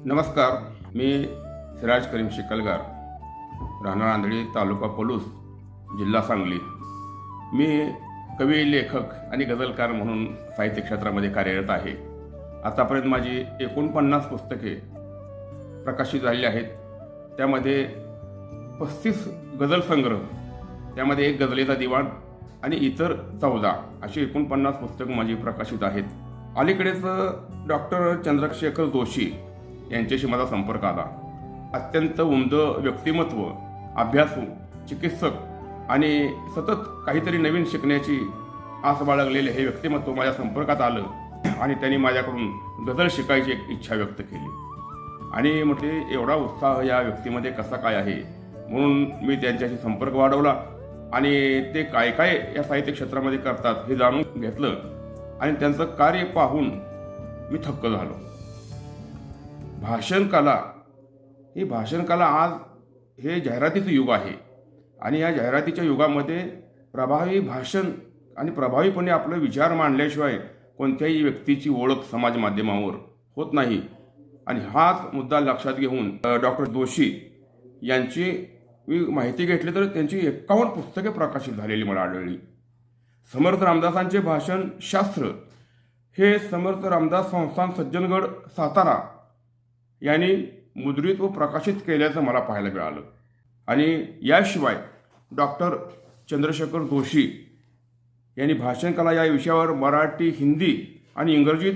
नमस्कार, मी सिराज करीम शिकलगार, राहणार आंधळी, तालुका पलूस, जिल्हा सांगली. मी कवी, लेखक आणि गझलकार म्हणून साहित्य क्षेत्रामध्ये कार्यरत आहे. आतापर्यंत माझी 49 पुस्तके प्रकाशित झालेली आहेत. त्यामध्ये 35 गझल संग्रह, त्यामध्ये एक गझलेचा दिवाण आणि इतर 14 अशी 49 पुस्तकं माझी प्रकाशित आहेत. अलीकडेच डॉक्टर चंद्रशेखर जोशी यांच्याशी माझा संपर्क आला. अत्यंत उमद व्यक्तिमत्व, अभ्यासू, चिकित्सक आणि सतत काहीतरी नवीन शिकण्याची आस बाळगलेले हे व्यक्तिमत्व माझ्या संपर्कात आलं आणि त्यांनी माझ्याकडून गझल शिकायची एक इच्छा व्यक्त केली. आणि म्हटले एवढा उत्साह या व्यक्तीमध्ये कसा काय आहे, म्हणून मी त्यांच्याशी संपर्क वाढवला आणि ते काय काय या साहित्य क्षेत्रामध्ये करतात हे जाणून घेतलं आणि त्यांचं कार्य पाहून मी थक्क झालो. भाषण कला आज हे जाहिरातीचं युग आहे आणि या जाहिरातीच्या युगामध्ये प्रभावी भाषण आणि प्रभावीपणे आपले विचार मांडल्याशिवाय कोणत्याही व्यक्तीची ओळख समाज माध्यमावर होत नाही. आणि हाच मुद्दा लक्षात घेऊन डॉक्टर जोशी यांची मी माहिती घेतली तर त्यांची 51 पुस्तके प्रकाशित झालेली मला आढळली. समर्थ रामदासांचे भाषण शास्त्र हे समर्थ रामदास संस्थान सज्जनगड सातारा यांनी मुद्रित व प्रकाशित केल्याचं मला पाहायला मिळालं. आणि याशिवाय डॉक्टर चंद्रशेखर जोशी यांनी भाषण कला या विषयावर मराठी, हिंदी आणि इंग्रजीत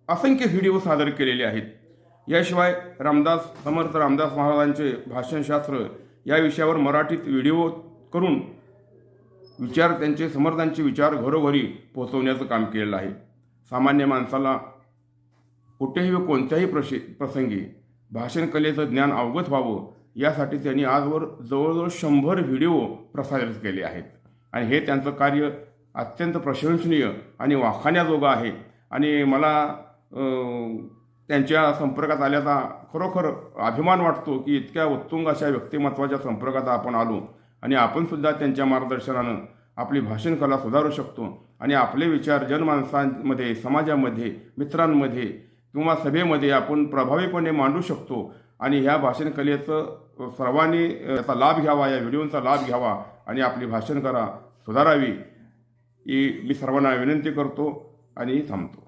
असंख्य व्हिडिओ सादर केलेले आहेत. याशिवाय समर्थ रामदास महाराजांचे भाषणशास्त्र या विषयावर मराठीत व्हिडिओ करून समर्थांचे विचार घरोघरी पोहोचवण्याचं काम केलेलं आहे. सामान्य माणसाला कुठेही व कोणत्याही प्रसंगी भाषण कलेचं ज्ञान अवगत व्हावं यासाठी त्यांनी आजवर जवळजवळ 100 व्हिडिओ प्रसारित केले आहेत. आणि हे त्यांचं कार्य अत्यंत प्रशंसनीय आणि वाखाण्याजोगं आहे. आणि मला त्यांच्या संपर्कात आल्याचा खरोखर अभिमान वाटतो की इतक्या उत्तुंग अशा व्यक्तिमत्वाच्या संपर्कात आपण आलो आणि आपण सुद्धा त्यांच्या मार्गदर्शनानं आपली भाषण कला सुधारू शकतो आणि आपले विचार जनमानसांमध्ये, समाजामध्ये, मित्रांमध्ये किंवा सभेमध्ये आपण प्रभावीपणे मांडू शकतो. आणि ह्या भाषण कलेचं सर्वांनी याचा लाभ घ्यावा, या व्हिडिओचा लाभ घ्यावा आणि आपली भाषण कला सुधारावी ही मी सर्वांना विनंती करतो आणि थांबतो.